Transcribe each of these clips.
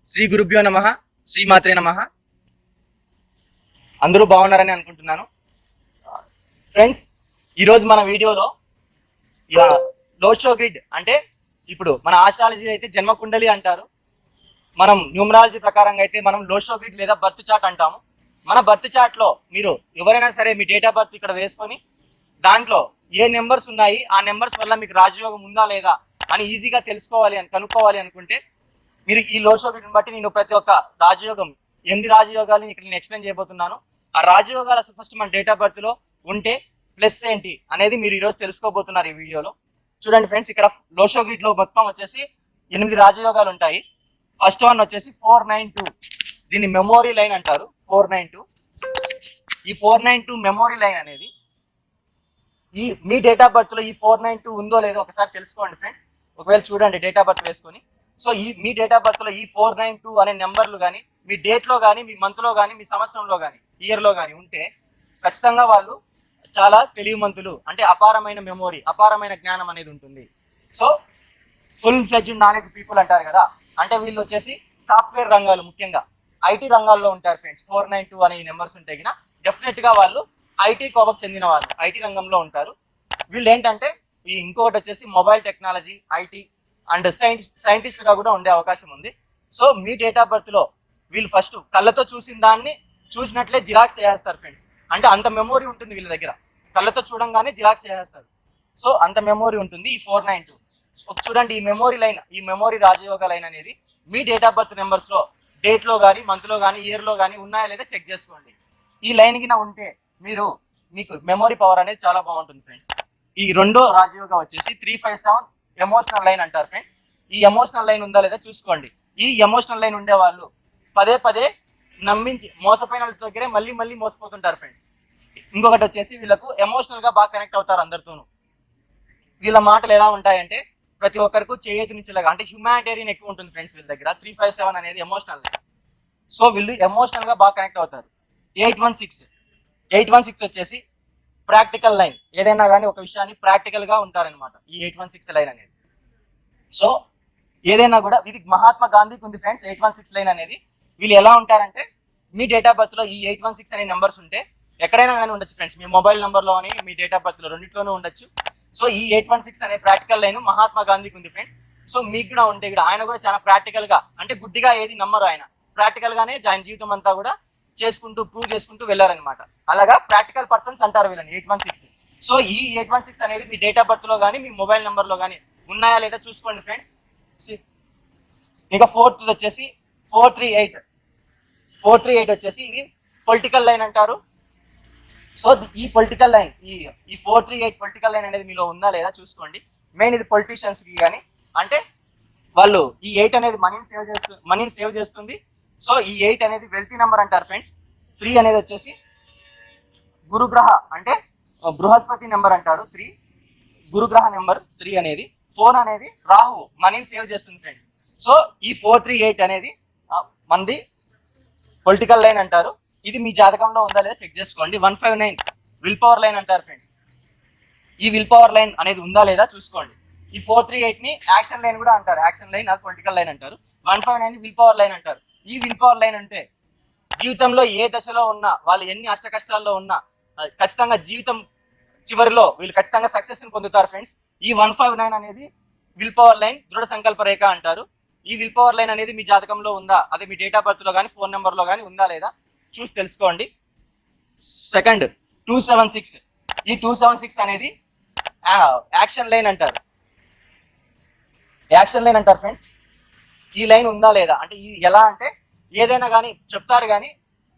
శ్రీ గురుభ్యో నమః, శ్రీమాత్రే నమః. అందరూ బాగున్నారని అనుకుంటున్నాను. ఫ్రెండ్స్, ఈరోజు మన వీడియోలో లోషో గ్రిడ్ అంటే ఇప్పుడు మన ఆస్ట్రాలజీ అయితే జన్మ కుండలి అంటారు. మనం న్యూమరాలజీ ప్రకారంగా అయితే మనం లోషో గ్రిడ్ లేదా బర్త్ చార్ట్ అంటాము. మన బర్త్ చార్ట్లో మీరు ఎవరైనా సరే మీ డేట్ ఆఫ్ బర్త్ ఇక్కడ వేసుకొని దాంట్లో ఏ నెంబర్స్ ఉన్నాయి, ఆ నెంబర్స్ వల్ల మీకు రాజయోగం ఉందా లేదా అని ఈజీగా కనుక్కోవాలి అనుకుంటే మీరు ఈ లోషో గ్రిడ్ని బట్టి నేను ప్రతి ఒక్క రాజయోగం 8 రాజయోగాలు ఇక్కడ నేను ఎక్స్ప్లెయిన్ చేయబోతున్నాను. ఆ రాజయోగాలు అసలు ఫస్ట్ మన డేట్ ఆఫ్ బర్త్లో ఉంటే ప్లస్ ఏంటి అనేది మీరు ఈరోజు తెలుసుకోబోతున్నారు ఈ వీడియోలో. చూడండి ఫ్రెండ్స్, ఇక్కడ లోషో గ్రిడ్ లో మొత్తం వచ్చేసి 8 రాజయోగాలు ఉంటాయి. ఫస్ట్ వన్ వచ్చేసి 492. దీన్ని మెమోరీ లైన్ అంటారు. 492 ఈ 492 మెమోరీ లైన్ అనేది మీ డేట్ ఆఫ్ బర్త్ లో ఈ 492 ఉందో లేదో ఒకసారి తెలుసుకోండి ఫ్రెండ్స్. ఒకవేళ చూడండి డేట్ ఆఫ్ బర్త్ వేసుకొని, so me date of birth లో ఈ 492 అనే నెంబర్లు కానీ మీ డేట్ లో కానీ మీ మంత్ లో కానీ మీ సంవత్సరంలో కానీ ఇయర్ లో కానీ ఉంటే ఖచ్చితంగా వాళ్ళు చాలా తెలివిమంతులు, అంటే అపారమైన మెమోరీ, అపారమైన జ్ఞానం అనేది ఉంటుంది. So full fledged knowledge people అంటారు కదా, అంటే వీళ్ళు వచ్చేసి సాఫ్ట్వేర్ రంగాలు, ముఖ్యంగా ఐటీ రంగాల్లో ఉంటారు ఫ్రెండ్స్. 492 అనే నెంబర్స్ ఉంటే గిన డెఫినెట్ గా వాళ్ళు ఐటీ కోవకు చెందిన వాళ్ళు, ఐటీ రంగంలో ఉంటారు. వీళ్ళు ఏంటంటే ఇంకొకటి వచ్చేసి mobile technology, IT and scientist గా కూడా ఉండే అవకాశం ఉంది. So me date of birth లో వీళ్ళు ఫస్ట్ కళ్ళతో చూసిన దాన్ని చూసినట్లే జిరాక్స్ చేసేస్తారు ఫ్రెండ్స్. అంటే అంత మెమోరీ ఉంటుంది వీళ్ళ దగ్గర, కళ్ళతో చూడంగానే జిరాక్స్ చేసేస్తారు. సో అంత మెమోరీ ఉంటుంది ఈ 492. చూడండి ఈ మెమోరీ లైన్, ఈ మెమోరీ రాజయోగ లైన్ అనేది మీ డేట్ ఆఫ్ బర్త్ నెంబర్స్ లో డేట్ లో కానీ మంత్ లో కానీ ఇయర్ లో కానీ ఉన్నాయా లేదా చెక్ చేసుకోండి. ఈ లైన్ కింద ఉంటే మీకు మెమోరీ పవర్ అనేది చాలా బాగుంటుంది ఫ్రెండ్స్. ఈ రెండో రాజయోగ వచ్చేసి 357 ఎమోషనల్ లైన్ అంటారు ఫ్రెండ్స్. ఈ ఎమోషనల్ లైన్ ఉందా లేదా చూసుకోండి. ఈ ఎమోషనల్ లైన్ ఉండే వాళ్ళు పదే పదే నమ్మించి మోసపోయిన వాళ్ళ దగ్గరే మళ్ళీ మళ్ళీ మోసపోతుంటారు ఫ్రెండ్స్. ఇంకొకటి వచ్చేసి వీళ్ళకు ఎమోషనల్ గా బాగా కనెక్ట్ అవుతారు అందరితోనూ. వీళ్ళ మాటలు ఎలా ఉంటాయంటే ప్రతి ఒక్కరికి చేయూతనిచ్చేలాగా, అంటే హ్యూమానిటేరియన్ ఎక్కువ ఉంటుంది ఫ్రెండ్స్ వీళ్ళ దగ్గర. 357 అనేది ఎమోషనల్ లైన్. సో వీళ్ళు ఎమోషనల్ గా బాగా కనెక్ట్ అవుతారు. 816 వచ్చేసి ప్రాక్టికల్ లైన్. ఏదైనా కానీ ఒక విషయాన్ని ప్రాక్టికల్ గా ఉంటారనమాట ఈ 816 లైన్ అనేది. సో ఏదైనా కూడా ఇది మహాత్మా గాంధీకి ఉంది ఫ్రెండ్స్ 816 లైన్ అనేది. వీళ్ళు ఎలా ఉంటారంటే మీ డేట్ ఆఫ్ బర్త్ లో ఈ 816 అనే నెంబర్స్ ఉంటే ఎక్కడైనా కానీ ఉండొచ్చు ఫ్రెండ్స్. మీ మొబైల్ నెంబర్ లో అని మీ డేట్ ఆఫ్ బర్త్ లో రెండింటిలోనూ ఉండొచ్చు. సో ఈ 816 అనే ప్రాక్టికల్ లైన్ మహాత్మా గాంధీకి ఉంది ఫ్రెండ్స్. సో మీకు కూడా ఉంటే కూడా ఆయన కూడా చాలా ప్రాక్టికల్ గా, అంటే గుడ్డిగా ఏది నమ్మరు ఆయన, ప్రాక్టికల్ గానే ఆయన జీవితం అంతా కూడా ప్రూవ్ చేసుకుంటూ వెళ్ళారనమాట. అలాగా ప్రాక్టికల్ పర్సన్స్ అంటారు వీళ్ళని 816. సో ఈ 816 అనేది మీ డేట్ ఆఫ్ బర్త్ లో కానీ మీ మొబైల్ నెంబర్ లో కానీ ఉన్నాయా లేదా చూసుకోండి ఫ్రెండ్స్. ఇక ఫోర్త్ వచ్చేసి 438 వచ్చేసి ఇది పొలిటికల్ లైన్ అంటారు. సో ఈ పొలిటికల్ లైన్, ఈ 438 పొలిటికల్ లైన్ అనేది మీలో ఉందా లేదా చూసుకోండి. మెయిన్ ఇది పొలిటీషియన్స్ కి కానీ, అంటే వాళ్ళు ఈ 8 అనేది మనీని సేవ్ చేస్తుంది. సో ఈ 8 అనేది వెల్తీ నెంబర్ అంటారు ఫ్రెండ్స్. 3 అనేది వచ్చేసి గురుగ్రహ, అంటే బృహస్పతి నెంబర్ అంటారు. 3 గురుగ్రహ నెంబర్ 3 అనేది. 4 అనేది రాహు, మనీని సేవ్ చేస్తుంది ఫ్రెండ్స్. సో ఈ 438 అనేది మనది పొలిటికల్ లైన్ అంటారు. ఇది మీ జాతకంలో ఉందా లేదా చెక్ చేసుకోండి. 159 విల్ పవర్ లైన్ అంటారు ఫ్రెండ్స్. ఈ విల్ పవర్ లైన్ అనేది ఉందా లేదా చూసుకోండి. ఈ 438 ని యాక్షన్ లైన్ కూడా అంటారు. యాక్షన్ లైన్ అది పొలిటికల్ లైన్ అంటారు. 159 విల్ పవర్ లైన్ అంటారు. ఈ విల్ పవర్ లైన్ అంటే జీవితంలో ఏ దశలో ఉన్నా, వాళ్ళు ఎన్ని అష్ట కష్టాల్లో ఉన్నా ఖచ్చితంగా జీవితం చివరిలో వీళ్ళు ఖచ్చితంగా సక్సెస్ ని పొందుతారు ఫ్రెండ్స్. ఈ 159 అనేది విల్ పవర్ లైన్, దృఢ సంకల్ప రేఖ అంటారు. ఈ విల్ పవర్ లైన్ అనేది మీ జాతకంలో ఉందా, అదే మీ డేట్ ఆఫ్ బర్త్ లో కానీ ఫోన్ నెంబర్ లో కానీ ఉందా లేదా చూసి తెలుసుకోండి. సెకండ్ 276. ఈ 276 అనేది యాక్షన్ లైన్ అంటారు. యాక్షన్ లైన్ అంటారు ఫ్రెండ్స్. ఈ లైన్ ఉందా లేదా అంటే ఎలా అంటే ఏదైనా కానీ చెప్తారు కానీ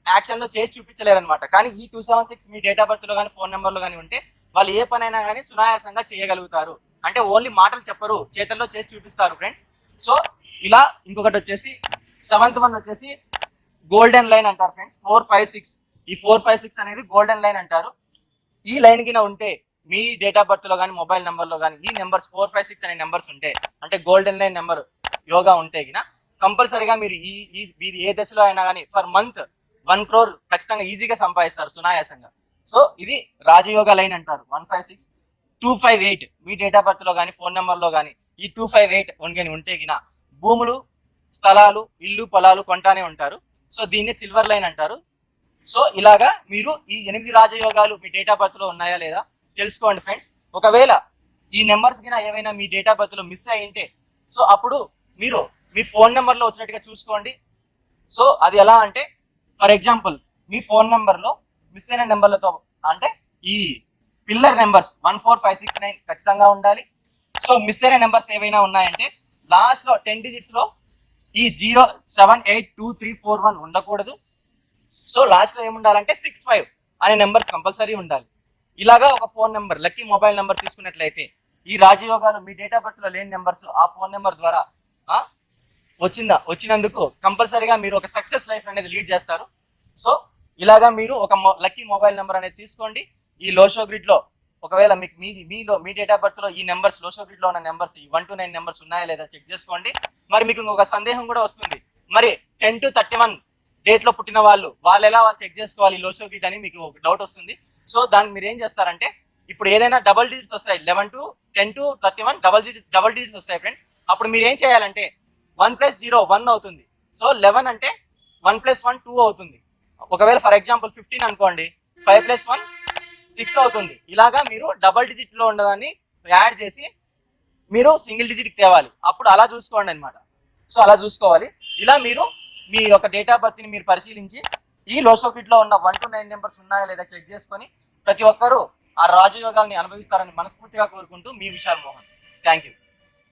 యాక్షన్ లో చేసి చూపించలేరు అనమాట. కానీ ఈ 276 మీ డేట్ ఆఫ్ బర్త్ లో కానీ ఫోన్ నెంబర్ లో కానీ ఉంటే వాళ్ళు ఏ పనైనా కానీ సునాయాసంగా చేయగలుగుతారు. అంటే ఓన్లీ మాటలు చెప్పరు, చేతల్లో చేసి చూపిస్తారు ఫ్రెండ్స్. సో ఇలా ఇంకొకటి వచ్చేసి 7th వన్ వచ్చేసి గోల్డెన్ లైన్ అంటారు ఫ్రెండ్స్. 456. ఈ 456 అనేది గోల్డెన్ లైన్ అంటారు. ఈ లైన్ కింద ఉంటే మీ డేట్ ఆఫ్ బర్త్ లో కానీ మొబైల్ నెంబర్ లో కానీ ఈ నెంబర్స్ 456 అనే నెంబర్స్ ఉంటే, అంటే గోల్డెన్ లైన్ నెంబర్ యోగా ఉంటే గిన కంపల్సరీగా మీరు మీరు ఏ దశలో అయినా కానీ ఫర్ మంత్ 1 crore ఖచ్చితంగా ఈజీగా సంపాదిస్తారు సునాయాసంగా. సో ఇది రాజయోగ లైన్ అంటారు. 156. 258 మీ డేట్ ఆఫ్ బర్త్ లో కానీ ఫోన్ నెంబర్ లో కానీ ఈ 258 ఉంటే గిన భూములు స్థలాలు, ఇల్లు, పొలాలు కొంటానే ఉంటారు. సో దీన్ని సిల్వర్ లైన్ అంటారు. సో ఇలాగా మీరు ఈ 8 రాజయోగాలు మీ డేట్ ఆఫ్ బర్త్ లో ఉన్నాయా లేదా తెలుసుకోండి ఫ్రెండ్స్. ఒకవేళ ఈ నెంబర్స్ కింద ఏవైనా మీ డేట్ ఆఫ్ బర్త్ లో మిస్ అయ్యింటే సో అప్పుడు మీరు మీ ఫోన్ నెంబర్ లో వచ్చినట్టుగా చూసుకోండి. సో అది ఎలా అంటే for example me phone number లో మిస్ అయిన నెంబర్లతో అంటే ఈ పిల్లర్ నెంబర్స్ 14569 ఖచ్చితంగా ఉండాలి. సో మిస్ అయిన నెంబర్స్ ఏవైనా ఉన్నాయంటే లాస్ట్ లో 10 డిజిట్స్ లో ఈ 0782341 ఉండకూడదు. సో లాస్ట్ లో ఏముండాలంటే 65 అనే నెంబర్స్ కంపల్సరీ ఉండాలి. ఇలాగా ఒక phone number lucky mobile number తీసుకున్నట్లయితే ఈ రాజయోగాలు మీ డేట్ ఆఫ్ బర్త్ లో లేని నెంబర్స్ ఆ ఫోన్ నెంబర్ ద్వారా వచ్చినందుకు కంపల్సరీగా మీరు ఒక సక్సెస్ లైఫ్ అనేది లీడ్ చేస్తారు. సో ఇలాగా మీరు ఒక లక్కీ మొబైల్ నెంబర్ అనేది తీసుకోండి. ఈ లోషో గ్రిడ్ లో ఒకవేళ మీకు మీ డేట్ ఆఫ్ బర్త్ లో ఈ నెంబర్స్ లోషో గ్రిడ్ లో ఉన్న నెంబర్స్ ఈ 1 to 9 నెంబర్స్ ఉన్నాయా లేదా చెక్ చేసుకోండి. మరి మీకు ఇంకొక సందేహం కూడా వస్తుంది, మరి 10 to 31 డేట్ లో పుట్టిన వాళ్ళు ఎలా చెక్ చేసుకోవాలి లోషో గ్రిడ్ అని మీకు ఒక డౌట్ వస్తుంది. సో దానికి మీరు ఏం చేస్తారంటే ఇప్పుడు ఏదైనా డబల్ డిజిట్స్ వస్తాయి 11 to 10 to 31 డబల్ డిజిట్స్ వస్తాయి ఫ్రెండ్స్. అప్పుడు మీరు ఏం చేయాలంటే 1 + 0 1 అవుతుంది. సో 11 అంటే 1 + 1 2 అవుతుంది. ఒకవేళ ఫర్ ఎగ్జాంపుల్ 15 అనుకోండి 5 + 1 6 అవుతుంది. ఇలాగా మీరు డబల్ డిజిట్ లో ఉండదాన్ని యాడ్ చేసి మీరు సింగిల్ డిజిట్ తేవాలి. అప్పుడు అలా చూసుకోండి అనమాట. సో అలా చూసుకోవాలి. ఇలా మీరు మీ యొక్క డేట్ ఆఫ్ బర్త్ ని మీరు పరిశీలించి ఈ లోషో గ్రిడ్ లో ఉన్న 1 to 9 నెంబర్స్ ఉన్నాయా లేదా చెక్ చేసుకొని ప్రతి ఒక్కరూ ఆ రాజయోగాల్ని అనుభవిస్తారని మనస్ఫూర్తిగా కోరుకుంటూ మీ విశాల్ మోహన్. Thank you.